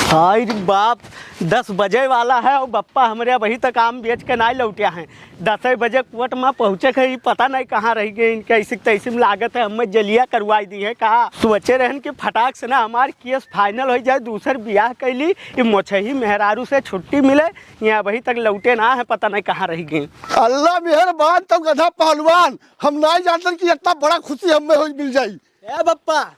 हाय बाप 10 बजे वाला है और बप्पा हमारे अभी तक आम बेच के नहीं लौटिया हैं। 10 बजे कोर्ट में पहुँचे के पता नहीं कहाँ रह गए। इनके ऐसी तैसी में लागत है हमें जलिया करवाई दी है। कहा सोचे रहन कि फटाक से ना हमारे केस फाइनल हो जाए, दूसर ब्याह कैली मोछही मेहरारू से छुट्टी मिले। यहाँ अभी तक लौटे ना है, पता नहीं कहाँ रह गए। अल्लाह मेहरबान। तो गधा पहलवान हम नहीं जानते कि इतना बड़ा खुशी हमें हो मिल जाई। ए बप्पा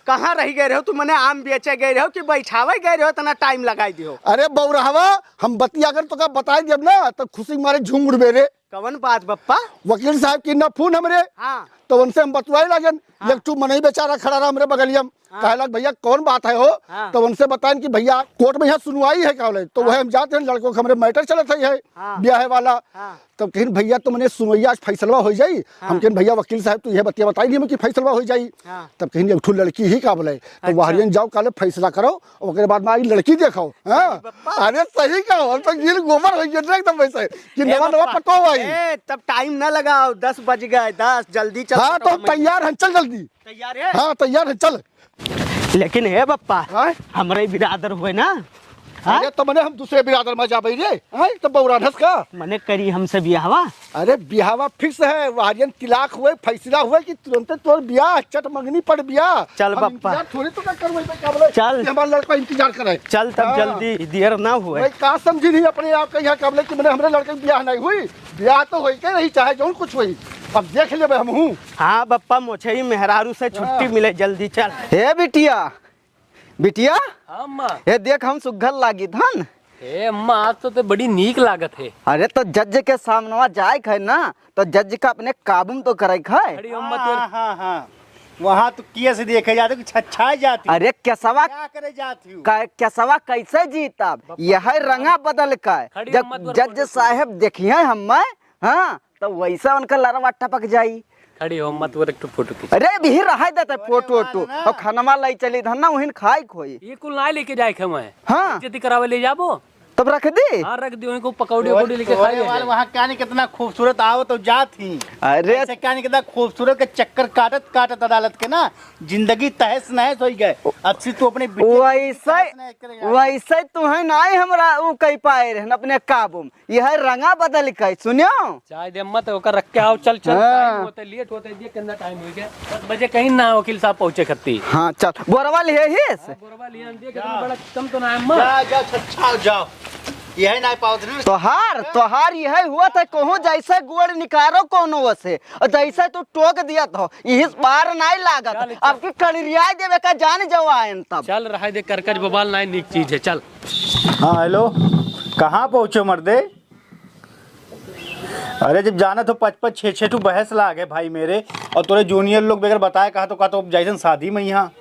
कहाँ रह गए रहो तुम? मैंने आम बेचे गए रहो कि बैठावे गए रहो? इतना टाइम लगाई दियो। अरे बौरहवा हम बतिया अगर तो का बताई दिया ना तो खुशी मारे झूम उड़ बेरे। कवन बात बप्पा? वकील साहब की ना फोन हमरे। हाँ तो उनसे हम बतवाई लगन। एक टू मनई बेचारा खड़ा रहा हमरे बगलिया में। कहे लग भैया कौन बात है हो? तो उनसे बताएं कि भैया कोर्ट में यहाँ सुनवाई है क्या बोले। तो वह हम जाते हैं लड़कों के हमरे मैटर चलत है ब्याह वाला। तब कहीं भैया तो मैंने सुनवैया फैसलवा हो जाई। हम कहें भैया वकील साहब तो यह बतिया बताई कि फैसलवा हो जाई। तब कहीं एक लड़की ही का बोले। तो वहरियन जाओ काले फैसला करो और उसके बाद में आई लड़की देखो। अरे सही कहो, हम तो गिल गोबर हो गए एकदम वैसे कि नवा नवा पटो भाई। तब टाइम ना लगाओ, 10 बज गए। 10 जल्दी चल। हाँ तो तैयार है, चल जल्दी। तैयार है? हाँ तैयार है, चल। लेकिन है बप्पा हमारे बिरादर हुए ना। अरे तो मैंने हम दूसरे बिरादर में जा भाई रे। तो बौरानस का मैंने करी हमसे ब्याहवा। अरे ब्याहवा फिक्स है। वहारियन तिलाक हुए फैसला हुए कि तुरंत तोर ब्याह चट मंगनी पड़ ब्याह। चल बप्पा थोड़ी तो करवाई क्या बोले। चल हमारा लड़का इंतजार करे। चल तब जल्दी, देर ना हुए। भाई का समझी नहीं अपने आप का यहाँ कबले कि मैंने हमारे लड़के की ब्याह नहीं हुई। ब्याह तो हो के नहीं, चाहे जो कुछ हुई। अब देख ले हम हूँ। हाँ बप्पा मोछई मेहरारू से छुट्टी मिले, जल्दी चल। हे बिटिया बिटिया अम्मा हे देख हम सुघर लागी धन। ए अम्मा आज तो बड़ी नीक लागत है। अरे तो जज के सामने जाए है ना, तो जज का अपने काबू में तो करे है। अरे अम्मा तो हाँ वहाँ तो किया से देखे जाते कि छछाई जाती। अरे कैसवा क्या करे जाती हूँ? कैसवा कैसे जीता यह रंगा बदल का। खड़ी जब अम्मा तोर जज साहब देखिए हम हाँ तो वैसा उनका लड़वा टपक जाई। खड़ी हो मत एक फोटो खींच। अरे भी रहा देते फोटो वोटो और खाना लाई चली धन ना वहीं खाई खोई। ये कुल ना लेके जाए खे मैं। हाँ इज्जत करावे ले जाबो तब रख दी। हाँ रख दी उनको पकौड़ी वकौड़ी लेके खाई ले। वहाँ क्या नहीं कितना खूबसूरत आओ तो जात ही। अरे ऐसे क्या नहीं कितना खूबसूरत के चक्कर काटत काटत अदालत के ना जिंदगी तहस नहस हो गए। अच्छी तू अपने वैसे तुम्हें नहीं हमरा वो कही पाए रहे अपने काबू में। यह रंगा बदल के सुनियो चाय दे मत ओकर रख के आओ। चल चल टाइम होते लेट होते देख कितना टाइम हो गया। 10 बजे कहीं ना वकील साहब पहुंचे खत्ती। हाँ चल बोरवा लिए ही बोरवा लियान देख बड़ा कम तो ना अम्मा। जाओ छछा जाओ। यही नहीं पाओ तोहार यह हुआ था कहूँ जैसे गुड़ निकारो कोनो से और जैसे तू टोक दिया तो इस बार नहीं लागत। अब की कड़रिया देवे का जान जाओ आयन तब। चल रहा दे करकज बबाल ना नीक चीज है। चल हाँ हेलो कहाँ पहुँचे मर्दे? अरे जब जाना तो 5-5 6-6 टू बहस ला गए भाई मेरे और तोरे जूनियर लोग बगैर बताए कहा तो जैसन शादी में यहाँ।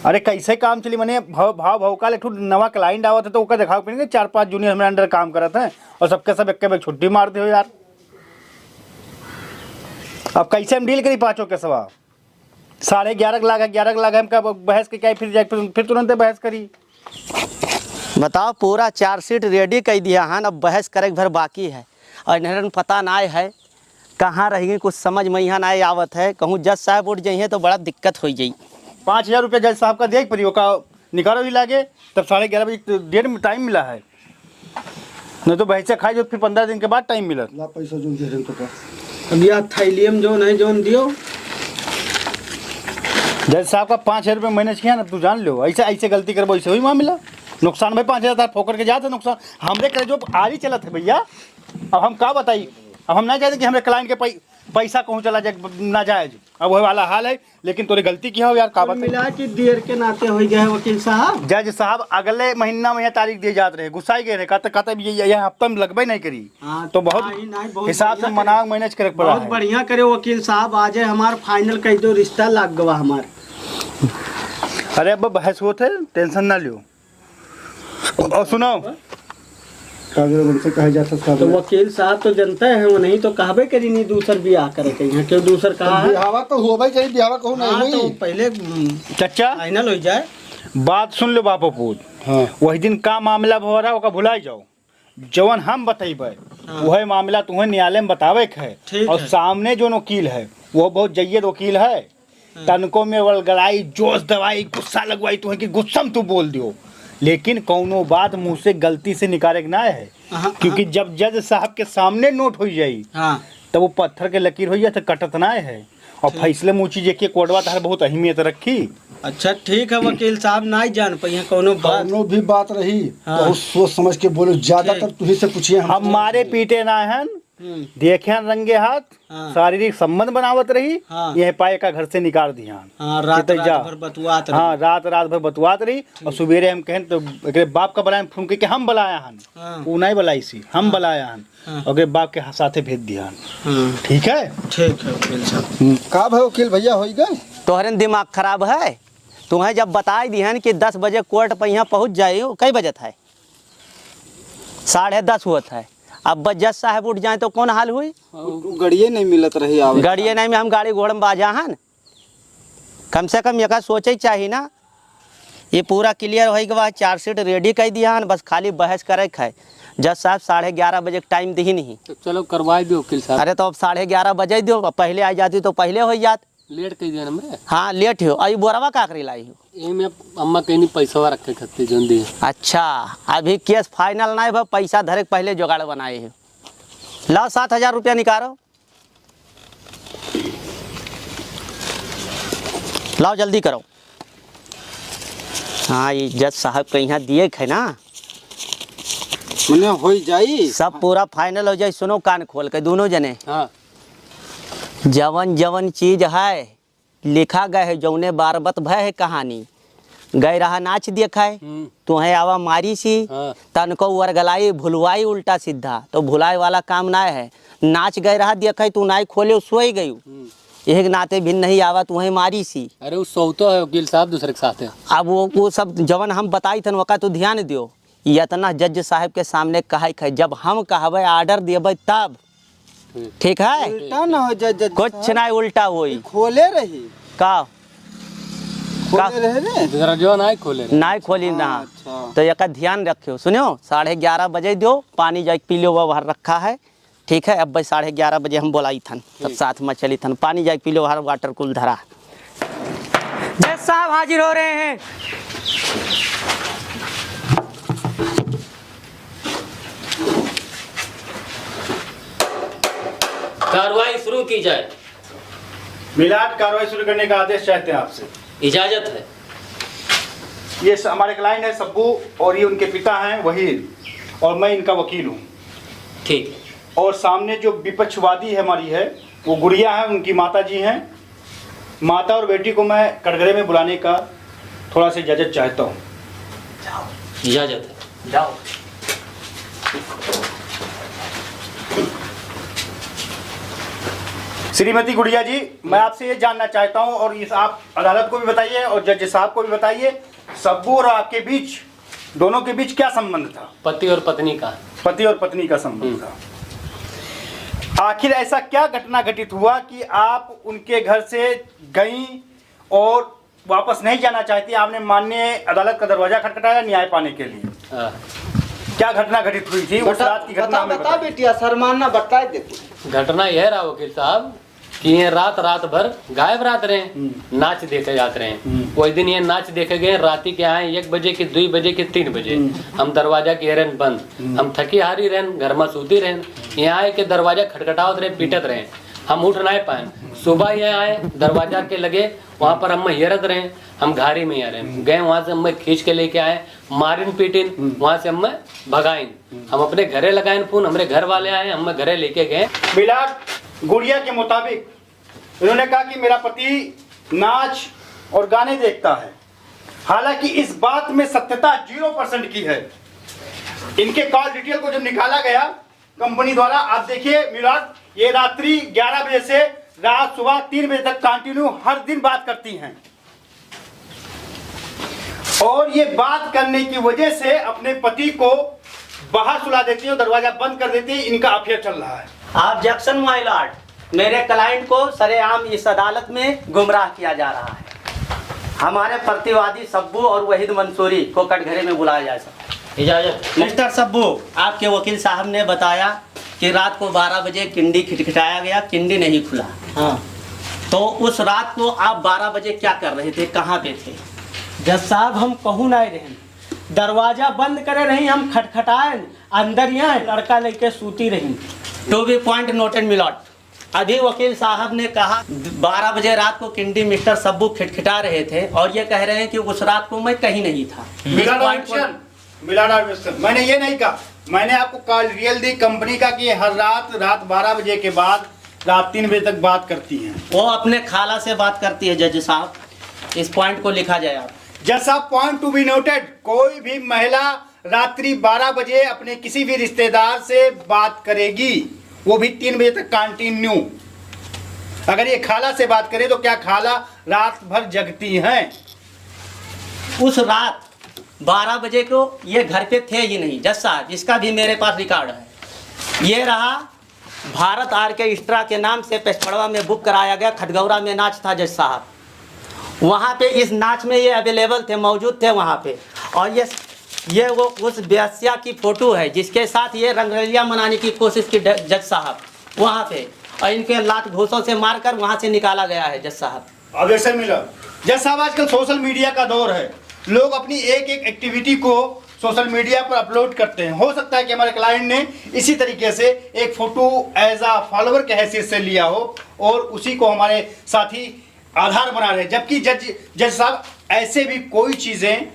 अरे कैसे काम चली मैंने भाव का एक नवा क्लाइंट आवत है तो ओका दिखाओ पड़ेंगे। 4-5 जूनियर हमारे अंडर काम करते हैं और सबके सब एक छुट्टी मारते हो यार। अब कैसे हम डील करी पाँचों के सवा 11:30 लाख हम का बहस के क्या फिर तुरंत बहस करी। बताओ पूरा चार्जशीट रेडी कर दिया है, अब बहस करे भर बाकी है और इन्हें पता ना है कहाँ रहेंगे, कुछ समझ में यहाँ ना आवत है। कहूँ जज साहब उठ जाइए तो बड़ा दिक्कत हो जाई। 5,000 रुपया जज साहब का देख पड़ी का निकालो ही लागे तब 11:30 बजे डेढ़ में टाइम मिला है। नहीं तो बहस खाई जो फिर 15 दिन के बाद टाइम मिला। पैसा जो दे रहे तो अब यह थैलियम जो नहीं जोन दियो जज साहब का 5,000 रुपये मैनेज किया ना, तू जान लो ऐसे गलती करबो ऐसे हुई वहाँ मिला नुकसान भाई 5,000 फोकर के जाते नुकसान हमरे करे जो आज ही चला था भैया। अब हम का बताई, अब हम नहीं चाहते कि हमारे क्लाइंट के पैसा कहूँ चला जाए ना जाए। अब वही वाला हाल है लेकिन तोरे गलती की हो यार। का मिला कि देर के नाते हो गए वकील साहब। जज साहब अगले महीना में यह तारीख दिए जाते रहे, गुस्साई गए रहे कहते यह हफ्ता में लगभग नहीं करी। तो बहुत हिसाब से मना मैनेज करे पड़ा। बहुत बढ़िया करे वकील साहब, आज हमार फाइनल कह दो रिश्ता लग गवा हमार। अरे अब बहस होते टेंशन ना लियो और सुनो से कहा जाता तो वकील साहब तो जनता है वो नहीं तो कहबे करी नहीं दूसर ब्याह करे कहीं क्यों दूसर कहा ब्याहवा तो हुआ भाई चाहिए ब्याहवा कहूँ नहीं तो पहले चचा फाइनल हो जाए। बात सुन लो बापू पूत। हाँ। वही दिन का मामला हो रहा है भुलाई जाओ। जवन हम बतेबे वही मामला तुम्हें न्यायालय में बतावे है। और सामने जो वकील है वो बहुत जय्यद वकील है। तनको में वलगड़ाई जोश दवाई गुस्सा लगवाई तू है कि गुस्सा में तू बोल दियो, लेकिन कौनो बात मुंह से गलती से निकाले ना है, क्योंकि जब जज साहब के सामने नोट हो जाई तब वो पत्थर के लकीर हो जाए तो कटत ना है। और फैसले मुँह चीज के कोडवा तार बहुत अहमियत रखी। अच्छा ठीक है वकील साहब, ना जान पाइए कोनो भी बात रही तो सोच समझ के बोलो, ज्यादातर तुही से पूछिए। हमारे पीटे ना है, देखे रंगे हाथ, शारीरिक संबंध बनावत रही, यह पाए का घर से निकाल दिया। रात भर बतुआत रही। हाँ, रात भर बतुआत रही। और सवेरे हम कहें तो एकरे बाप का बुलाए फोन के हम बुलाया हन, वो नहीं बुलाई सी, हम बुलाया हन और बाप के साथे भेज दिया। ठीक है, ठीक है वकील साहब। का भाई वकील भैया हो गए? तोहरे दिमाग खराब है? तुम्हें जब बताई दिहन कि 10 बजे कोर्ट पर यहाँ पहुँच जाए, कई बजे है? 10:30 हुआ है। अब जज साहब उठ जाए तो कौन हाल हुई? गड़िए नहीं मिलत रही, गाड़िए नहीं में हम गाड़ी घोड़ में बाजा हन। कम से कम यका सोचे चाहिए ना, ये पूरा क्लियर हो के बाद चार्जशीट रेडी कर दिया हन, बस खाली बहस करे है। जज साहब 11:30 बजे टाइम दी नहीं, तो चलो करवा दो वकील साहब। अरे तो अब 11:30 बजे दो, पहले आ जाती तो पहले हो जात। लेट कर दिया हमरे। हाँ लेट हो। अभी बोरवा का करी लाई हो? ये में अम्मा कहीं पैसा रखे खत्ती जोन दी। अच्छा, अभी केस फाइनल नहीं भा, पैसा धरे पहले जुगाड़ बनाए हो। लाओ 7,000 रुपया निकालो, लाओ जल्दी करो। हाँ, ये जज साहब के यहाँ दिए है ना, हो जाई सब पूरा फाइनल हो जाए। सुनो कान खोल के दोनों जने। हाँ, जवन जवन चीज है लिखा गए है, जौने बारबत भय है कहानी, गए रहा नाच देखा है, तुम्हें आवा मारी सी, तनको वर्गलाई भुलवाई उल्टा सीधा, तो भुलाए वाला काम ना है। नाच गए रहा देखा, तू नाई खोले सोई गई, एक नाते भिन्न नहीं आवा, तुम्हें मारी सी। अरे वो सौतो है वकील साहब, दूसरे के साथ है। अब वो सब जवन हम बताई थन वका तो ध्यान दियो। इतना जज साहब के सामने कहा, जब हम कहबे ऑर्डर देबे तब ठीक है। उल्टा ना हो जज, कुछ ना उल्टा होई। खोले रही का खोले रहे रे, दरवाजा नहीं खोले रहे। नहीं खोली ना। अच्छा। तो एक ध्यान रखियो। सुनियो, 11:30 बजे दो, पानी जाके पी लो, वो बाहर रखा है। ठीक है, अब भाई 11:30 बजे हम बोलाई थन, सब साथ में चली थन, पानी जाके पी लो, बाहर वाटर कूल धरा। जज साहब हाजिर हो रहे हैं। कार्रवाई शुरू की जाए। मिलाद कार्रवाई शुरू करने का आदेश चाहते हैं आपसे। इजाजत है। ये हमारे क्लाइंट है सब्बू, और ये उनके पिता हैं वहीद, और मैं इनका वकील हूँ। ठीक है। और सामने जो विपक्षवादी है हमारी है, वो गुड़िया है, उनकी माता जी हैं। माता और बेटी को मैं कटघरे में बुलाने का थोड़ा सा इजाजत चाहता हूँ। इजाजत है, जाओ। श्रीमती गुड़िया जी, मैं आपसे ये जानना चाहता हूँ, और इस आप अदालत को भी बताइए और जज साहब को भी बताइए, सब्बू और आपके बीच, दोनों के बीच क्या संबंध था? पति और पत्नी का। पति और पत्नी का संबंध था। आखिर ऐसा क्या घटना घटित हुआ कि आप उनके घर से गईं और वापस नहीं जाना चाहती? आपने माननीय अदालत का दरवाजा खटखटाया न्याय पाने के लिए। क्या घटना घटित हुई थी उस रात की घटना? बता बेटिया, शर्माना बताए देती। घटना यह रहा वकील साहब कि ये रात भर गायब रात रहे, नाच देखे जाते रहे। कोई दिन ये नाच देखे गए, राती के आए 1 बजे के 2 बजे के 3 बजे। हम दरवाजा के रहन बंद, हम थकी हारी रहन, घर में सूती रहन, यहाँ आए के दरवाजा खटखटावत रहे, पीटत रहे, हम उठ नहीं पाए। सुबह यहाँ आए, दरवाजा के लगे, वहाँ पर हम हेरत रहे, हम घारी में आ रहे गए, वहाँ से हम खींच के लेके आए, मारिन पीटिन, वहाँ से हम भगाइन, हम अपने घरे लगाए फोन, हमारे घर वाले आए, हम घरे लेके गए। मिलाद गुड़िया के मुताबिक उन्होंने कहा कि मेरा पति नाच और गाने देखता है, हालांकि इस बात में सत्यता 0% की है। इनके कॉल डिटेल को जब निकाला गया कंपनी द्वारा, आप देखिए मिलाद, ये रात्रि 11 बजे से रात सुबह 3 बजे तक कंटिन्यू हर दिन बात करती हैं, और ये बात करने की वजह से अपने पति को बाहर सुला देती है, दरवाजा बंद कर देती है। इनका अफेयर चल रहा है। ऑब्जेक्शन माय लॉर्ड, मेरे क्लाइंट को सरेआम इस अदालत में गुमराह किया जा रहा है। हमारे प्रतिवादी सब्बू और वहीद मंसूरी को कटघरे में बुलाया जा सकता है। इजाजत। मिस्टर सब्बू, आपके वकील साहब ने बताया कि रात को 12 बजे किंडी खटखटाया गया, किंडी नहीं खुला। हाँ। तो उस रात को आप 12 बजे क्या कर रहे थे, कहाँ पे थे? जज साहब हम कहूँ नहीं रहे, दरवाजा बंद करे रही, हम खटखटाए अंदर यहाँ लड़का लेके सूती रही। टू बी पॉइंट नोटेड मिलॉट, अभी वकील साहब ने कहा 12 बजे रात को किंडी मिस्टर सब्बू खिटखिटा रहे थे और ये कह रहे हैं कि उस रात को मैं कहीं नहीं था। मैंने ये नहीं कहा, मैंने आपको कॉल रियल दी कंपनी का कि हर रात 12 बजे के बाद रात 3 बजे तक बात करती हैं। वो अपने खाला से बात करती है जज साहब, इस पॉइंट को लिखा जाए आप। जज साहब पॉइंट टू बी नोटेड, कोई भी महिला रात्रि 12 बजे अपने किसी भी रिश्तेदार से बात करेगी, वो भी 3 बजे तक कंटिन्यू। अगर ये खाला से बात करे तो क्या खाला रात भर जगती हैं? उस रात 12 बजे को ये घर पे थे ही नहीं जज साहब, इसका भी मेरे पास रिकॉर्ड है। ये रहा भारत आर्केस्ट्रा के नाम से पेशपड़वा में बुक कराया गया, खटगौरा में नाच था जज साहब, वहाँ पे इस नाच में ये अवेलेबल थे, मौजूद थे वहाँ पे। और ये वो उस ब्यासिया की फोटो है जिसके साथ ये रंगरलिया मनाने की कोशिश की जज साहब वहाँ पे, और इनके लात घूसों से मारकर वहाँ से निकाला गया है जज साहब। अब ऐसे मिला जज साहब, आजकल सोशल मीडिया का दौर है, लोग अपनी एक एक एक्टिविटी को सोशल मीडिया पर अपलोड करते हैं। हो सकता है कि हमारे क्लाइंट ने इसी तरीके से एक फोटो एज अ फॉलोअर के हैसियत से लिया हो और उसी को हमारे साथी आधार बना रहे, जबकि जज साहब ऐसे भी कोई चीज़ें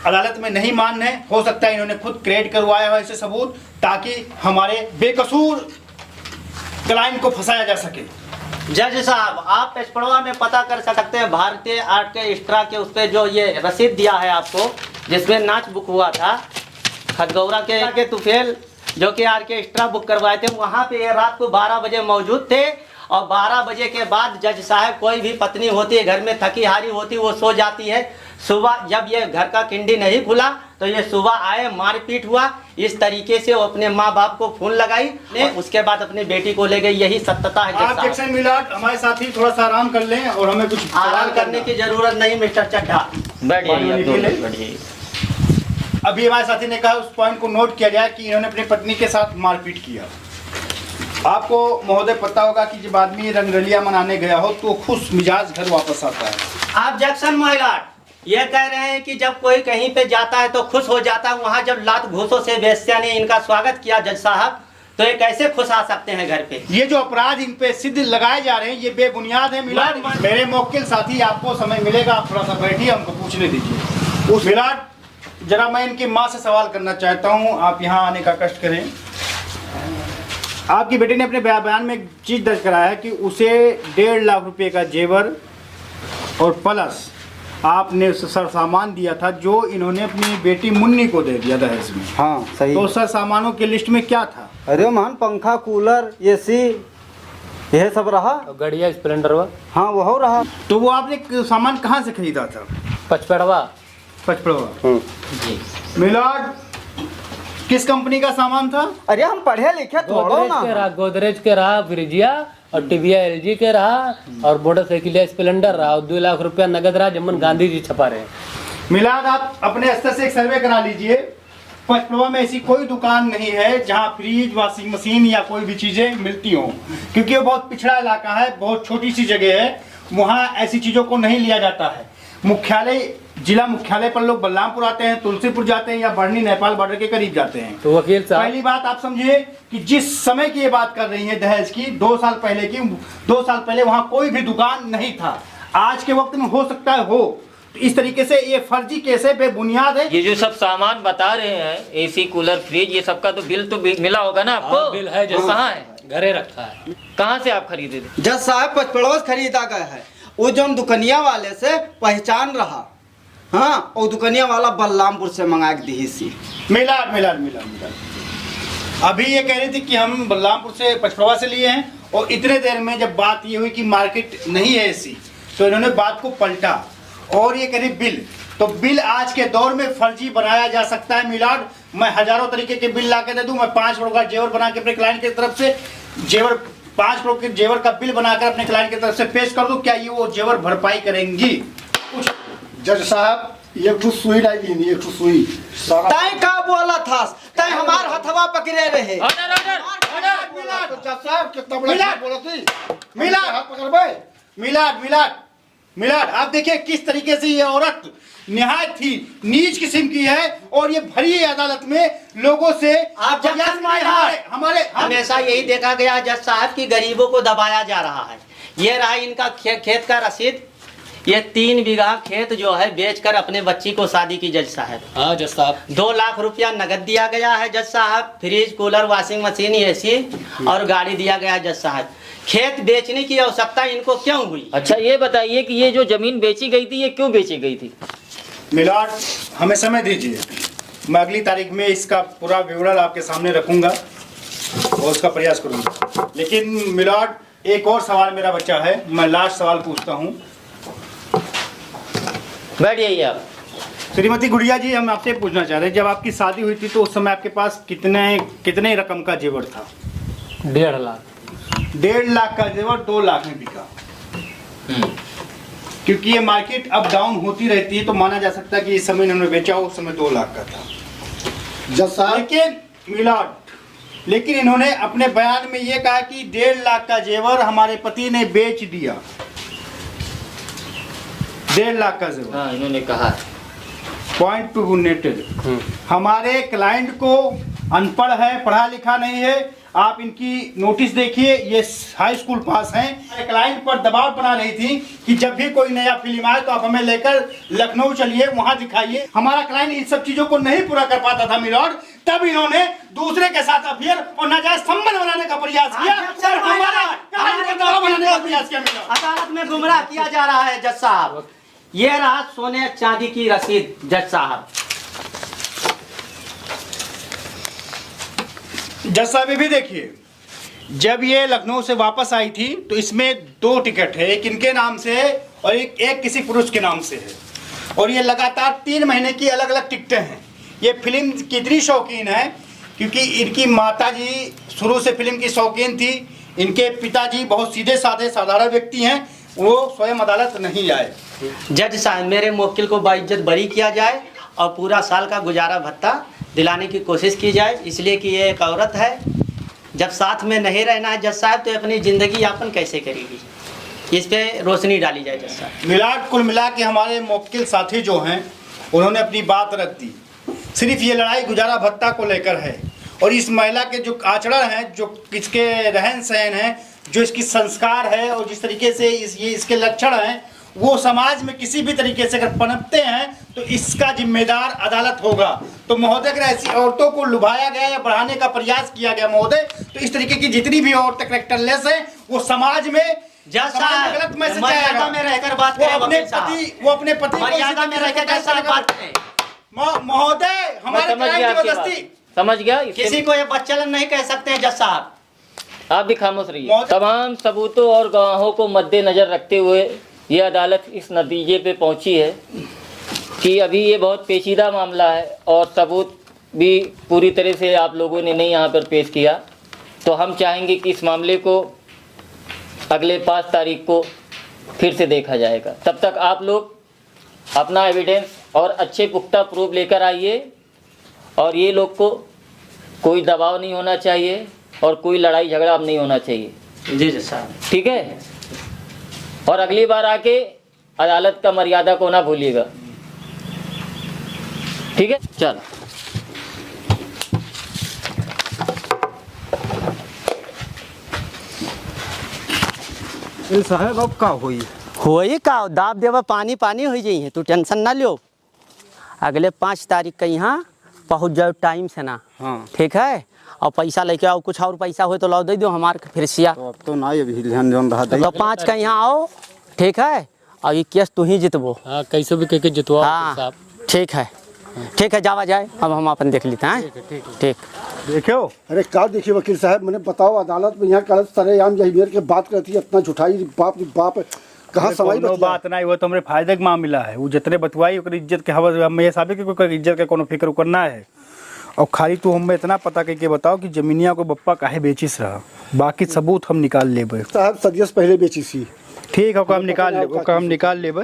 अदालत में नहीं मान रहे। हो सकता है इन्होंने खुद क्रिएट करवाया हो ऐसे सबूत, ताकि हमारे बेकसूर क्लाइंट को फंसाया जा सके। जज साहब आप पेशपड़वा में पता कर सकते हैं, भारतीय आर्केस्ट्रा के उस पर जो ये रसीद दिया है आपको, जिसमें नाच बुक हुआ था खटगौरा के तुफेल जो कि आर्केस्ट्रा बुक करवाए थे, वहाँ पे ये रात को 12 बजे मौजूद थे। और 12 बजे के बाद जज साहब, कोई भी पत्नी होती है घर में थकी हारी होती, वो सो जाती है। सुबह जब ये घर का किंडी नहीं खुला तो ये सुबह आए, मारपीट हुआ, इस तरीके से वो अपने माँ बाप को फोन लगाई ने, उसके बाद अपनी बेटी को ले गई। यही सत्यता है जज साहब। मिलाट हमारे साथी थोड़ा सा आराम कर लें और हमें कुछ आराम करने की जरूरत नहीं मिस्टर चड्ढा, बैठिए। अभी हमारे साथी ने कहा उस पॉइंट को नोट किया जाए कि इन्होंने अपनी पत्नी के साथ मारपीट किया। आपको महोदय पता होगा कि जब आदमी रंगरलिया मनाने गया हो तो खुश मिजाज घर वापस आता है। ऑब्जेक्शन महिलाट, ये कह रहे हैं कि जब कोई कहीं पे जाता है तो खुश हो जाता है, वहाँ जब लात घूसों से वेश्या ने इनका स्वागत किया जज साहब, तो ये कैसे खुश आ सकते हैं घर पे? ये जो अपराध इन पे सिद्ध लगाए जा रहे हैं ये बेबुनियाद है। मिलाट, मेरे मुवक्किल साथी आपको समय मिलेगा, आप थोड़ा सा बैठिए, हमको पूछने दीजिए। उस मिलाट, जरा मैं इनकी माँ से सवाल करना चाहता हूँ, आप यहाँ आने का कष्ट करें। आपकी बेटी ने अपने बयान में एक चीज़ दर्ज कराया है कि उसे 1.5 लाख रुपए का जेवर और प्लस आपने उसे सर सामान दिया था जो इन्होंने अपनी बेटी मुन्नी को दे दिया दहेज में। हाँ सही। तो सर सामानों की लिस्ट में क्या था? अरे मान पंखा, कूलर, एसी, यह सब रहा। गड़िया स्प्लेंडर वा, हाँ वो रहा। तो वो आपने सामान कहाँ से खरीदा था? पचपड़वा। जी। मिलाड, किस कंपनी का सामान था? अरे हम पढ़े लिखे थोड़ा ना। गोदरेज के रहा, फ्रिजिया और टीवीआ एलजी के रहा और मोटरसाइकिल स्प्लेंडर रहा और 2 लाख रुपया नगद रहा, जमन गांधी जी छपा रहे। मिलाद, आप अपने स्तर से एक सर्वे करा लीजिए। पचपड़वा में ऐसी कोई दुकान नहीं है जहां फ्रिज, वॉशिंग मशीन या कोई भी चीजें मिलती हो, क्योंकि वो बहुत पिछड़ा इलाका है, बहुत छोटी सी जगह है, वहां ऐसी चीजों को नहीं लिया जाता है। मुख्यालय, जिला मुख्यालय पर लोग बलरामपुर आते हैं, तुलसीपुर जाते हैं या बढ़नी नेपाल बॉर्डर के करीब जाते हैं। तो वकील साहब, पहली बात आप समझिए कि जिस समय की ये बात कर रही है दहेज की, 2 साल पहले की, 2 साल पहले वहां कोई भी दुकान नहीं था। आज के वक्त में हो सकता है हो। तो इस तरीके से ये फर्जी केस है, बेबुनियाद है। ये जो सब सामान बता रहे हैं, एसी, कूलर, फ्रिज, ये सबका तो बिल तो मिला होगा ना आपको? बिल है जो कहाँ है? घरे रखा है। कहाँ से आप खरीदे थे? जज साहब पचपड़वा से खरीदा गया है, वो जो दुकनिया वाले से पहचान रहा। हाँ, और दुकनिया वाला बलरामपुर से मंगा के दी सी। मिलाद। अभी ये कह रही थी कि हम बलरामपुर से, पचपड़वा से लिए हैं, और इतने देर में जब बात ये हुई कि मार्केट नहीं है ऐसी, तो इन्होंने बात को पलटा और ये कह रही बिल। तो बिल आज के दौर में फर्जी बनाया जा सकता है। मिलाद, मैं हजारों तरीके के बिल ला के दे दूं, मैं 5 करोड़ का जेवर बना के अपने क्लाइंट की तरफ से 5 करोड़ के जेवर का बिल बनाकर अपने क्लाइंट की तरफ से पेश कर दूं, क्या ये वो जेवर भरपाई करेंगी? जज साहब, एक ठो सुई डाली, एक ठो सुई। तय का बोला था, तय हमार हथवा पकड़े रहे। जज साहब कितना बड़ा मिलाद! बोला थी, मिलाद! हाथ पकड़बे। मिलाद मिलाद मिलाद, आप देखिए किस तरीके से ये औरत निहायत ही नीच किस्म की है और ये भरी अदालत में लोगों से आप जब प्रयास किए हमारे हमेशा यही देखा गया जज साहब की गरीबों को दबाया जा रहा है। ये रहा इनका खेत का रसीद, ये 3 बीघा खेत जो है बेचकर अपने बच्ची को शादी की जज साहब। हाँ जज साहब। 2 लाख रुपया नगद दिया गया है जज साहब, fridge cooler washing machine AC और गाड़ी दिया गया है जज साहब। खेत बेचने की आवश्यकता इनको क्यों हुई? अच्छा ये बताइए कि ये जो जमीन बेची गई थी ये क्यों बेची गई थी? मिलाद हमें समय दीजिए, मैं अगली तारीख में इसका पूरा विवरण आपके सामने रखूंगा और उसका प्रयास करूंगा। लेकिन मिलाद एक और सवाल मेरा बच्चा है, मैं लास्ट सवाल पूछता हूं। बैठ जाइए आप। श्रीमती गुड़िया जी, हम आपसे पूछना चाह रहे हैं, जब आपकी शादी हुई थी तो उस समय आपके पास कितने रकम का जेवर था? 1.5 लाख। 1.5 लाख का जेवर 2 लाख में बिका। क्योंकि ये मार्केट अप डाउन होती रहती है तो माना जा सकता है कि इस समय इन्होंने बेचा उस समय 2 लाख का था। जज साहब लेकिन मिलाद, लेकिन इन्होंने अपने बयान में ये कहा कि 1.5 लाख का जेवर हमारे पति ने बेच दिया। 1.5 लाख का जेवर। हाँ इन्होंने कहा। Point to noted. हमारे क्लाइंट को अनपढ़ है, पढ़ा लिखा नहीं है। आप इनकी नोटिस देखिए, ये हाई स्कूल पास हैं। क्लाइंट पर दबाव बना रही थी कि जब भी कोई नया फिल्म आए तो आप हमें लेकर लखनऊ चलिए, वहां दिखाइए। हमारा क्लाइंट इन सब चीजों को नहीं पूरा कर पाता था मिलॉर्ड, तब इन्होंने दूसरे के साथ अफेयर और नाजायज संबंध बनाने का प्रयास किया और हमारा क्लाइंट पर दबाव बनाने का प्रयास किया। अदालत में गुमराह किया जा रहा है जज साहब। ये रहा सोने चांदी की रसीद जज साहब। जज साहब ये भी देखिए, जब ये लखनऊ से वापस आई थी तो इसमें 2 टिकट है, एक इनके नाम से है और एक किसी पुरुष के नाम से है। और ये लगातार 3 महीने की अलग अलग टिकटें हैं। ये फिल्म की इतनी शौकीन है क्योंकि इनकी माताजी शुरू से फिल्म की शौकीन थी। इनके पिताजी बहुत सीधे साधे साधारण व्यक्ति हैं, वो स्वयं अदालत नहीं आए। जज साहब मेरे मुवक्किल को बाइज्जत बरी किया जाए और पूरा साल का गुजारा भत्ता दिलाने की कोशिश की जाए, इसलिए कि ये एक औरत है। जब साथ में नहीं रहना है जज साहब तो अपनी ज़िंदगी यापन कैसे करेगी, इस पे रोशनी डाली जाए जज साहब। मिलाद कुल मिला के हमारे मुवक्किल साथी जो हैं उन्होंने अपनी बात रख दी। सिर्फ ये लड़ाई गुजारा भत्ता को लेकर है और इस महिला के जो आचरण हैं, जो इसके रहन सहन है, जो इसकी संस्कार है और जिस तरीके से इसके लक्षण हैं, वो समाज में किसी भी तरीके से अगर पनपते हैं तो इसका जिम्मेदार अदालत होगा। तो महोदय अगर ऐसी औरतों को लुभाया गया या बढ़ाने का प्रयास किया गया महोदय, तो इस तरीके की जितनी भी औरतें कैरेक्टरलेस हैं वो समाज में गलत मैसेज मर्यादा में रहकर बात करें। वो अपने पति मर्यादा में रहकर कैसा बात करें महोदय, हमारे समझ गया। किसी को ये बच्चलन नहीं कह सकते हैं जज साहब। आप भी खामोश रहिए। तमाम सबूतों और गवाहों को मद्देनजर रखते हुए ये अदालत इस नतीजे पे पहुंची है कि अभी ये बहुत पेचीदा मामला है और सबूत भी पूरी तरह से आप लोगों ने नहीं यहाँ पर पेश किया। तो हम चाहेंगे कि इस मामले को अगले 5 तारीख को फिर से देखा जाएगा। तब तक आप लोग अपना एविडेंस और अच्छे पुख्ता प्रूफ लेकर आइए और ये लोग को कोई दबाव नहीं होना चाहिए और कोई लड़ाई झगड़ा अब नहीं होना चाहिए। जी जज साहब ठीक है, और अगली बार आके अदालत का मर्यादा को ना भूलिएगा। ठीक है, चल। साहब अब का हुई का दाब देवा पानी पानी हो जाइए, तू टेंशन ना लो। अगले 5 तारीख का यहाँ पहुँच जाओ टाइम से ना। हाँ ठीक है, और पैसा लेके आओ, कुछ और पैसा हो तो ला दे दो हमारे फिर सिया। तो अब तो ना अभी ध्यान रहा तो 5 का यहाँ आओ। ठीक है, और ये केस तू ही जितबो। हाँ कैसे भी करके जितवा हाँ ठीक है, ठीक है, जावा जाए। अब हम अपन देख लेते हैं। ठीक देखो, अरे क्या देखिए वकील साहब, मैंने बताओ अदालत में यहाँ गलत सरेआम यही मेरे के बात करती है, इतना झुठाई बाप रे बाप, कहाँ सवाई बात नहीं। वो तो हमरे फायदे का मामला है। वो जितने बतवाई ओकर इज्जत के हवस हम ये साबित कि कोई इज्जत के कोनो फिक्र करना है। और खाली तू हमें इतना पता करके बताओ कि जमीनिया को बप्पा काहे बेचिस रहा, बाकी सबूत हम निकाल लेबे। साहब सदियों से पहले बेची सी। ठीक है, हम निकाल लेबे।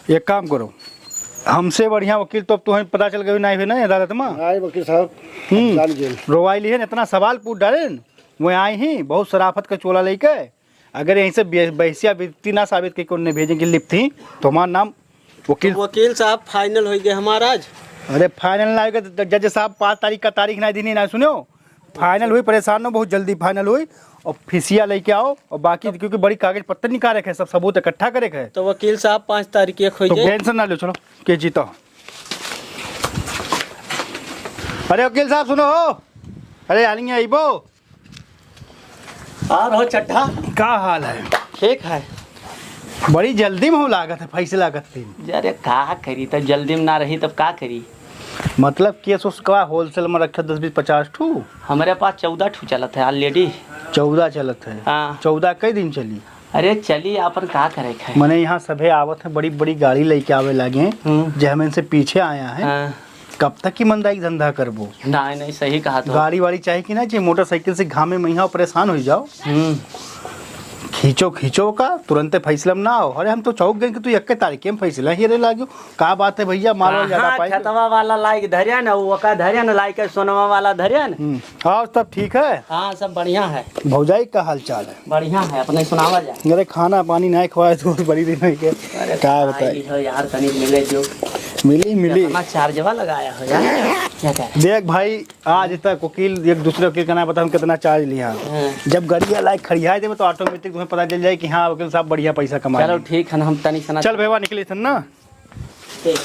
एक काम करो, हमसे बढ़िया वकील तो अब तुम्हें पता चल गई नहीं है ना अदालत में। आए वकील साहब रोवाई ली है, इतना सवाल पूछ डाले। वो आई ही बहुत शराफत का चोला लेके अगर यहीं से बहसिया बीती ना साबित की उन्हें भेजेंगे लिप थी तो हमारा नाम वकील साहब फाइनल हो गया हमारा आज। अरे फाइनल ना होगा तो जज साहब 5 तारीख का तारीख ना दी ना सुनो। फाइनल हुई, परेशान हो, बहुत जल्दी फाइनल हुई और फीसिया लेके आओ और बाकी क्योंकि बड़ी कागज पत्तर निकाले है, सब सबूत इकट्ठा करे है। तो वकील साहब 5 तारीख की तो टेंशन ना लो, चलो के जीता। अरे वकील साहब सुनो, अरे आलिंगे आइबो आ रहो चड्ढा, का हाल है? ठीक है। बड़ी जल्दी में हो लागत है फैसला करते। अरे का करी तो जल्दी में ना रही तब का करी। मतलब केस उसका होलसेल में रखा 10-20-50 ठू। हमारे पास 14 ठू चलत है ऑलरेडी। 14 चलत है? हाँ। 14 कई दिन चली? अरे चली अपन का करे है। मैंने यहाँ सभे आवत है, बड़ी बड़ी गाड़ी लेके आवे लगे जो हम इनसे पीछे आया है। हाँ। कब तक की मंदाई धंधा करबो? नहीं नहीं सही कहा तो। गाड़ी वाड़ी चाहिए कि ना, चाहिए मोटरसाइकिल से घामे में यहाँ परेशान हो जाओ। खींचो खींचो का तुरंत फैसला में ना हो। अरे हम तो चौक गए कि तू 1 तारीख में फैसला ही रे लागो। का बात है भैया, माल ज्यादा पाई। खतवा वाला लाइक धरिया ना, वो का धरिया ना, लाइक सोनवा वाला धरिया ना। हाँ सब ठीक है। हाँ सब बढ़िया है। भौजाई का हाल चाल है? बढ़िया है, अपने सुनावा जाए। अरे खाना पानी नहीं खवाए तो बड़ी दिन है के। क्या बताए यार तनी मिले जो मिली अपना चार्जवा लगाया हो यार। क्या कह देख भाई, आज तक वकील एक दूसरे वकील का नाम बता हम कितना चार्ज लिया। जब गाड़ी लाइक खड़िया दे तो ऑटोमेटिक तुम्हें पता चल जाए कि हाँ वकील साहब बढ़िया पैसा कमा। चलो ठीक है ना, हम तनी सना चल भेवा निकली थन ना। ठीक।